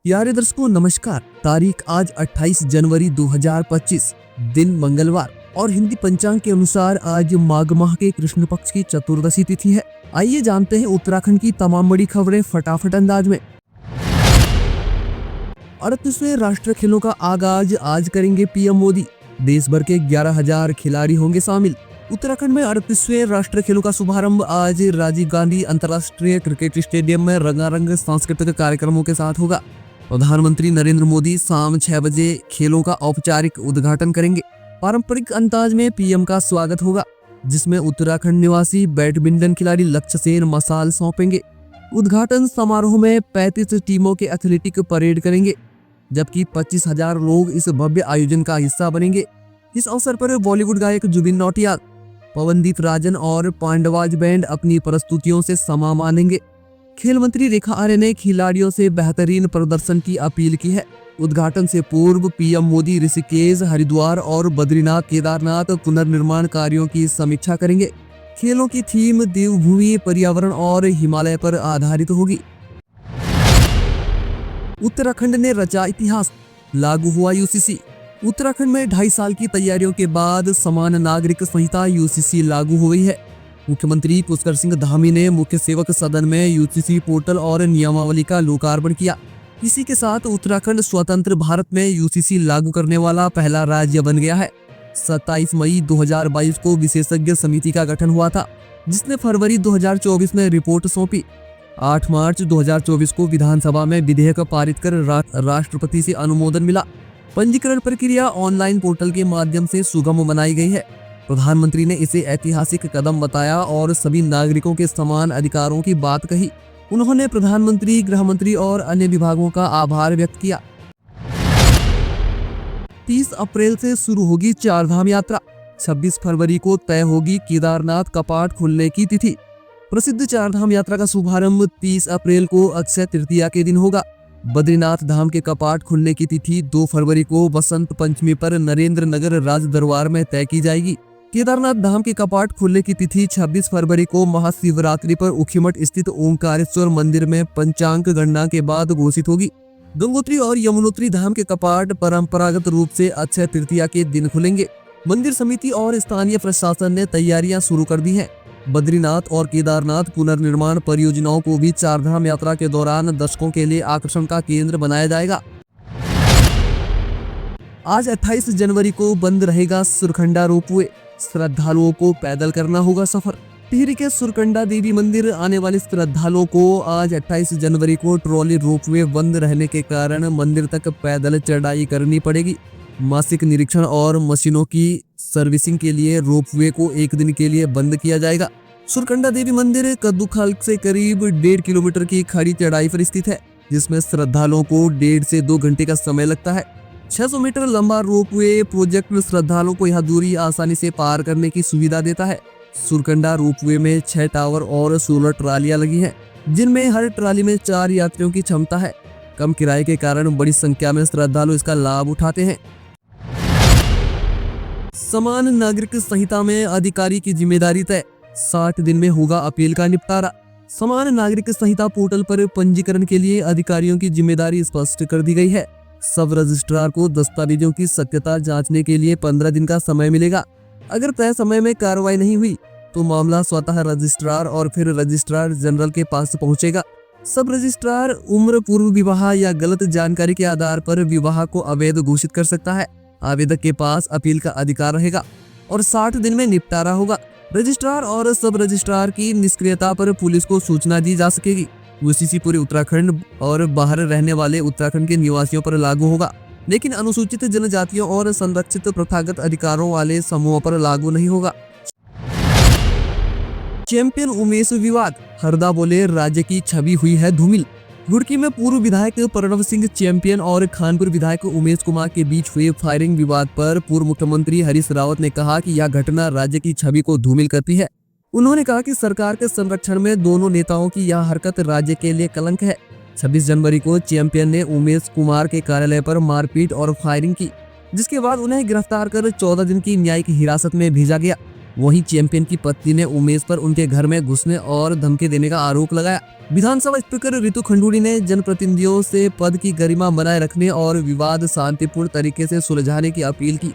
प्यारे दर्शकों नमस्कार। तारीख आज 28 जनवरी 2025, दिन मंगलवार और हिंदी पंचांग के अनुसार आज माघ माह के कृष्ण पक्ष की चतुर्दशी तिथि है। आइए जानते हैं उत्तराखंड की तमाम बड़ी खबरें फटाफट अंदाज में। 38वें राष्ट्रीय खेलों का आगाज आज करेंगे पीएम मोदी। देश भर के 11,000 खिलाड़ी होंगे शामिल। उत्तराखंड में 38वें राष्ट्रीय खेलों का शुभारंभ आज राजीव गांधी अंतर्राष्ट्रीय क्रिकेट स्टेडियम में रंगारंग सांस्कृतिक कार्यक्रमों के साथ होगा। प्रधानमंत्री नरेंद्र मोदी शाम 6 बजे खेलों का औपचारिक उद्घाटन करेंगे। पारंपरिक अंदाज में पीएम का स्वागत होगा, जिसमें उत्तराखंड निवासी बैडमिंटन खिलाड़ी लक्ष्य सेन मशाल सौंपेंगे। उद्घाटन समारोह में 35 टीमों के एथलेटिक परेड करेंगे, जबकि 25,000 लोग इस भव्य आयोजन का हिस्सा बनेंगे। इस अवसर पर बॉलीवुड गायक जुबिन नौटियाल, पवनदीप राजन और पांडवाज बैंड अपनी प्रस्तुतियों से समा मानेंगे। खेल मंत्री रेखा आर्य ने खिलाड़ियों से बेहतरीन प्रदर्शन की अपील की है। उद्घाटन से पूर्व पीएम मोदी ऋषिकेश, हरिद्वार और बद्रीनाथ केदारनाथ पुनर्निर्माण कार्यों की समीक्षा करेंगे। खेलों की थीम देवभूमि, पर्यावरण और हिमालय पर आधारित होगी। उत्तराखंड ने रचा इतिहास, लागू हुआ यूसीसी। उत्तराखंड में 2.5 साल की तैयारियों के बाद समान नागरिक संहिता यूसीसी लागू हो गई है। मुख्यमंत्री पुष्कर सिंह धामी ने मुख्य सेवक सदन में यूसीसी पोर्टल और नियमावली का लोकार्पण किया। इसी के साथ उत्तराखंड स्वतंत्र भारत में यूसीसी लागू करने वाला पहला राज्य बन गया है। 27 मई 2022 को विशेषज्ञ समिति का गठन हुआ था, जिसने फरवरी 2024 में रिपोर्ट सौंपी। 8 मार्च 2024 को विधानसभा में विधेयक पारित कर राष्ट्रपति से अनुमोदन मिला। पंजीकरण प्रक्रिया ऑनलाइन पोर्टल के माध्यम से सुगम बनाई गई है। प्रधानमंत्री ने इसे ऐतिहासिक कदम बताया और सभी नागरिकों के समान अधिकारों की बात कही। उन्होंने प्रधानमंत्री, गृह मंत्री और अन्य विभागों का आभार व्यक्त किया। 30 अप्रैल से शुरू होगी चारधाम यात्रा। 26 फरवरी को तय होगी केदारनाथ कपाट खुलने की तिथि। प्रसिद्ध चारधाम यात्रा का शुभारंभ 30 अप्रैल को अक्षय तृतीया के दिन होगा। बद्रीनाथ धाम के कपाट खुलने की तिथि 2 फरवरी को बसंत पंचमी पर नरेंद्र नगर राज दरबार में तय की जाएगी। केदारनाथ धाम के कपाट खुलने की तिथि 26 फरवरी को महाशिवरात्रि पर ऊखीमठ स्थित ओंकारेश्वर मंदिर में पंचांग गणना के बाद घोषित होगी। गंगोत्री और यमुनोत्री धाम के कपाट परंपरागत रूप से अक्षय तृतीया के दिन खुलेंगे। मंदिर समिति और स्थानीय प्रशासन ने तैयारियां शुरू कर दी हैं। बद्रीनाथ और केदारनाथ पुनर्निर्माण परियोजनाओं को भी चारधाम यात्रा के दौरान दर्शकों के लिए आकर्षण का केंद्र बनाया जाएगा। आज 28 जनवरी को बंद रहेगा सुरकंडा रोपवे। श्रद्धालुओं को पैदल करना होगा सफर। टिहरी के सुरकंडा देवी मंदिर आने वाले श्रद्धालुओं को आज 28 जनवरी को ट्रॉली रोपवे बंद रहने के कारण मंदिर तक पैदल चढ़ाई करनी पड़ेगी। मासिक निरीक्षण और मशीनों की सर्विसिंग के लिए रोपवे को 1 दिन के लिए बंद किया जाएगा। सुरकंडा देवी मंदिर कद्दूखाल से करीब 1.5 किलोमीटर की खड़ी चढ़ाई पर स्थित है, जिसमें श्रद्धालुओं को 1.5 से 2 घंटे का समय लगता है। 600 मीटर लंबा रोपवे प्रोजेक्ट श्रद्धालुओं को यह दूरी आसानी से पार करने की सुविधा देता है। सुरकंडा रोपवे में 6 टावर और 16 ट्रालियां लगी हैं, जिनमें हर ट्राली में 4 यात्रियों की क्षमता है। कम किराए के कारण बड़ी संख्या में श्रद्धालु इसका लाभ उठाते हैं। समान नागरिक संहिता में अधिकारी की जिम्मेदारी तय, 60 दिन में होगा अपील का निपटारा। समान नागरिक संहिता पोर्टल पर पंजीकरण के लिए अधिकारियों की जिम्मेदारी स्पष्ट कर दी गई है। सब रजिस्ट्रार को दस्तावेजों की सत्यता जांचने के लिए 15 दिन का समय मिलेगा। अगर तय समय में कार्रवाई नहीं हुई तो मामला स्वतः रजिस्ट्रार और फिर रजिस्ट्रार जनरल के पास पहुंचेगा। सब रजिस्ट्रार उम्र, पूर्व विवाह या गलत जानकारी के आधार पर विवाह को अवैध घोषित कर सकता है। आवेदक के पास अपील का अधिकार रहेगा और 60 दिन में निपटारा होगा। रजिस्ट्रार और सब रजिस्ट्रार की निष्क्रियता पर पुलिस को सूचना दी जा सकेगी। यूसीसी पूरे उत्तराखंड और बाहर रहने वाले उत्तराखंड के निवासियों पर लागू होगा, लेकिन अनुसूचित जनजातियों और संरक्षित प्रथागत अधिकारों वाले समूहों पर लागू नहीं होगा। चैंपियन उमेश विवाद, हरदा बोले राज्य की छवि हुई है धूमिल। रुड़की में पूर्व विधायक प्रणव सिंह चैंपियन और खानपुर विधायक उमेश कुमार के बीच हुए फायरिंग विवाद पर पूर्व मुख्यमंत्री हरीश रावत ने कहा कि यह घटना राज्य की छवि को धूमिल करती है। उन्होंने कहा कि सरकार के संरक्षण में दोनों नेताओं की यह हरकत राज्य के लिए कलंक है। 26 जनवरी को चैंपियन ने उमेश कुमार के कार्यालय पर मारपीट और फायरिंग की, जिसके बाद उन्हें गिरफ्तार कर 14 दिन की न्यायिक हिरासत में भेजा गया। वहीं चैंपियन की पत्नी ने उमेश पर उनके घर में घुसने और धमकी देने का आरोप लगाया। विधानसभा स्पीकर रितु खंडूड़ी ने जनप्रतिनिधियों से पद की गरिमा बनाए रखने और विवाद शांतिपूर्ण तरीके से सुलझाने की अपील की।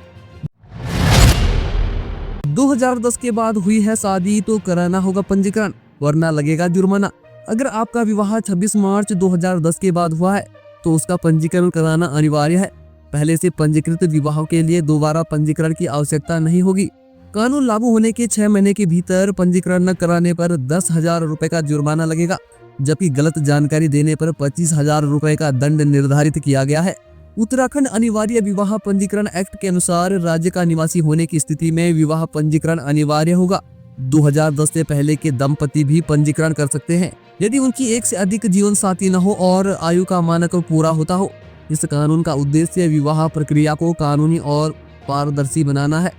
2010 के बाद हुई है शादी तो कराना होगा पंजीकरण, वरना लगेगा जुर्माना। अगर आपका विवाह 26 मार्च 2010 के बाद हुआ है तो उसका पंजीकरण कराना अनिवार्य है। पहले से पंजीकृत विवाहों के लिए दोबारा पंजीकरण की आवश्यकता नहीं होगी। कानून लागू होने के 6 महीने के भीतर पंजीकरण न कराने पर 10,000 रुपए का जुर्माना लगेगा, जबकि गलत जानकारी देने पर 25,000 रुपए का दंड निर्धारित किया गया है। उत्तराखंड अनिवार्य विवाह पंजीकरण एक्ट के अनुसार राज्य का निवासी होने की स्थिति में विवाह पंजीकरण अनिवार्य होगा। 2010 से पहले के दंपति भी पंजीकरण कर सकते हैं यदि उनकी एक से अधिक जीवन साथी न हो और आयु का मानक पूरा होता हो। इस कानून का उद्देश्य विवाह प्रक्रिया को कानूनी और पारदर्शी बनाना है।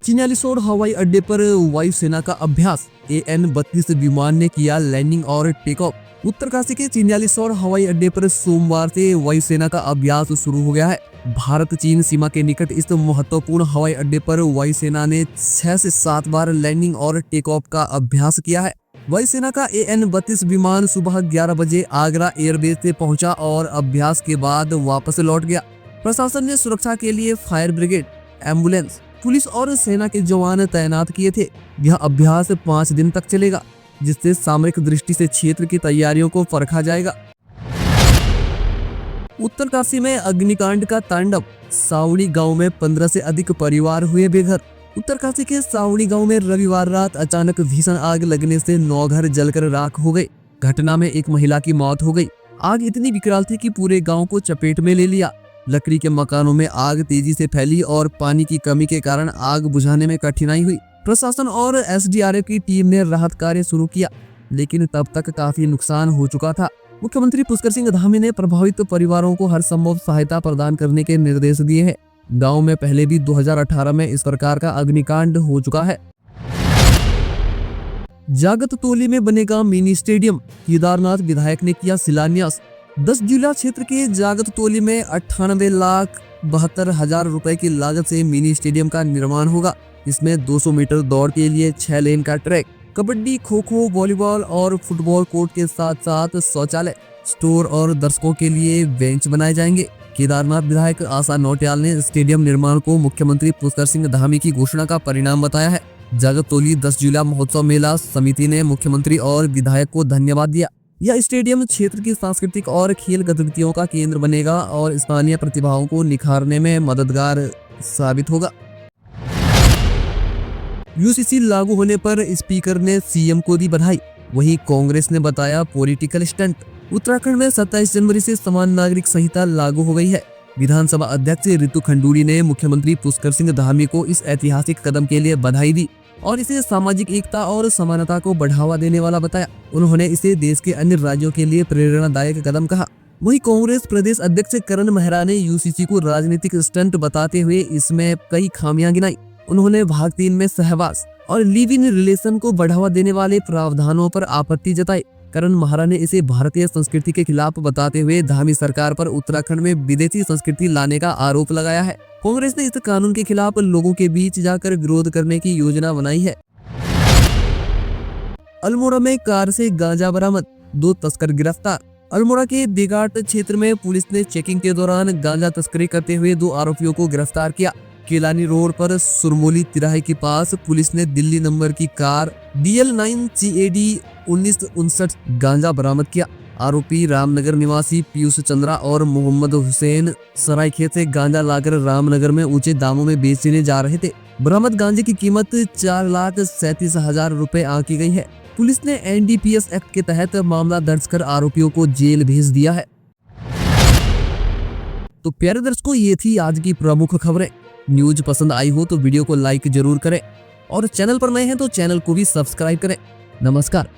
चिन्यालीसोड़ हवाई अड्डे पर वायुसेना का अभ्यास, AN-32 विमान ने किया लैंडिंग और टेक ऑफ। उत्तरकाशी के चिन्यालीसोड़ हवाई अड्डे पर सोमवार से वायुसेना का अभ्यास शुरू हो गया है। भारत चीन सीमा के निकट इस महत्वपूर्ण हवाई अड्डे पर वायुसेना ने 6 से 7 बार लैंडिंग और टेक ऑफ का अभ्यास किया है। वायुसेना का AN-32 विमान सुबह 11 बजे आगरा एयरबेस से पहुंचा और अभ्यास के बाद वापस लौट गया। प्रशासन ने सुरक्षा के लिए फायर ब्रिगेड, एम्बुलेंस, पुलिस और सेना के जवान तैनात किए थे। यह अभ्यास 5 दिन तक चलेगा, जिससे सामरिक दृष्टि से क्षेत्र की तैयारियों को परखा जाएगा। उत्तरकाशी में अग्निकांड का तांडव, सावड़ी गांव में 15 से अधिक परिवार हुए बेघर। उत्तरकाशी के सावड़ी गांव में रविवार रात अचानक भीषण आग लगने से 9 घर जलकर राख हो गए। घटना में एक महिला की मौत हो गई। आग इतनी विकराल थी कि पूरे गांव को चपेट में ले लिया। लकड़ी के मकानों में आग तेजी से फैली और पानी की कमी के कारण आग बुझाने में कठिनाई हुई। प्रशासन और SDRF की टीम ने राहत कार्य शुरू किया, लेकिन तब तक काफी नुकसान हो चुका था। मुख्यमंत्री पुष्कर सिंह धामी ने प्रभावित परिवारों को हर संभव सहायता प्रदान करने के निर्देश दिए हैं। गांव में पहले भी 2018 में इस प्रकार का अग्निकांड हो चुका है। जागत तोली में बनेगा मिनी स्टेडियम, केदारनाथ विधायक ने किया शिलान्यास। 10 जिला क्षेत्र के जागत तोली में 98,72,000 रुपए की लागत से मिनी स्टेडियम का निर्माण होगा। इसमें 200 मीटर दौड़ के लिए 6 लेन का ट्रैक, कबड्डी, खो खो, वॉलीबॉल और फुटबॉल कोर्ट के साथ साथ शौचालय, स्टोर और दर्शकों के लिए बेंच बनाए जाएंगे। केदारनाथ विधायक आशा नौटियाल ने स्टेडियम निर्माण को मुख्यमंत्री पुष्कर सिंह धामी की घोषणा का परिणाम बताया है। जागत तोली 10 जिला महोत्सव मेला समिति ने मुख्यमंत्री और विधायक को धन्यवाद दिया। यह स्टेडियम क्षेत्र की सांस्कृतिक और खेल गतिविधियों का केंद्र बनेगा और स्थानीय प्रतिभाओं को निखारने में मददगार साबित होगा। UCC लागू होने पर स्पीकर ने CM को दी बधाई, वहीं कांग्रेस ने बताया पॉलिटिकल स्टंट। उत्तराखंड में 27 जनवरी से समान नागरिक संहिता लागू हो गई है। विधानसभा अध्यक्ष रितु खंडूड़ी ने मुख्यमंत्री पुष्कर सिंह धामी को इस ऐतिहासिक कदम के लिए बधाई दी और इसे सामाजिक एकता और समानता को बढ़ावा देने वाला बताया। उन्होंने इसे देश के अन्य राज्यों के लिए प्रेरणादायक कदम कहा। वहीं कांग्रेस प्रदेश अध्यक्ष करण मेहरा ने UCC को राजनीतिक स्टंट बताते हुए इसमें कई खामियां गिनाई। उन्होंने भाग 3 में सहवास और लिव इन रिलेशन को बढ़ावा देने वाले प्रावधानों पर आपत्ति जताई। करण मेहरा ने इसे भारतीय संस्कृति के खिलाफ बताते हुए धामी सरकार पर उत्तराखंड में विदेशी संस्कृति लाने का आरोप लगाया है। कांग्रेस ने इस कानून के खिलाफ लोगों के बीच जाकर विरोध करने की योजना बनाई है। अल्मोड़ा में कार से गांजा बरामद, 2 तस्कर गिरफ्तार। अल्मोड़ा के बेगाट क्षेत्र में पुलिस ने चेकिंग के दौरान गांजा तस्करी करते हुए 2 आरोपियों को गिरफ्तार किया। केलानी रोड पर सुरमोली तिराहे के पास पुलिस ने दिल्ली नंबर की कार DL9 CAD 1959 गांजा बरामद किया। आरोपी रामनगर निवासी पीयूष चंद्रा और मोहम्मद हुसैन सरायखेत से गांजा लाकर रामनगर में ऊंचे दामों में बेचने जा रहे थे। बरामद गांजे की कीमत 4,37,000 रुपए आंकी गई है। पुलिस ने NDPS एक्ट के तहत मामला दर्ज कर आरोपियों को जेल भेज दिया है। तो प्यारे दर्शकों, ये थी आज की प्रमुख खबरें। न्यूज पसंद आई हो तो वीडियो को लाइक जरूर करें और चैनल पर नए हैं तो चैनल को भी सब्सक्राइब करें। नमस्कार।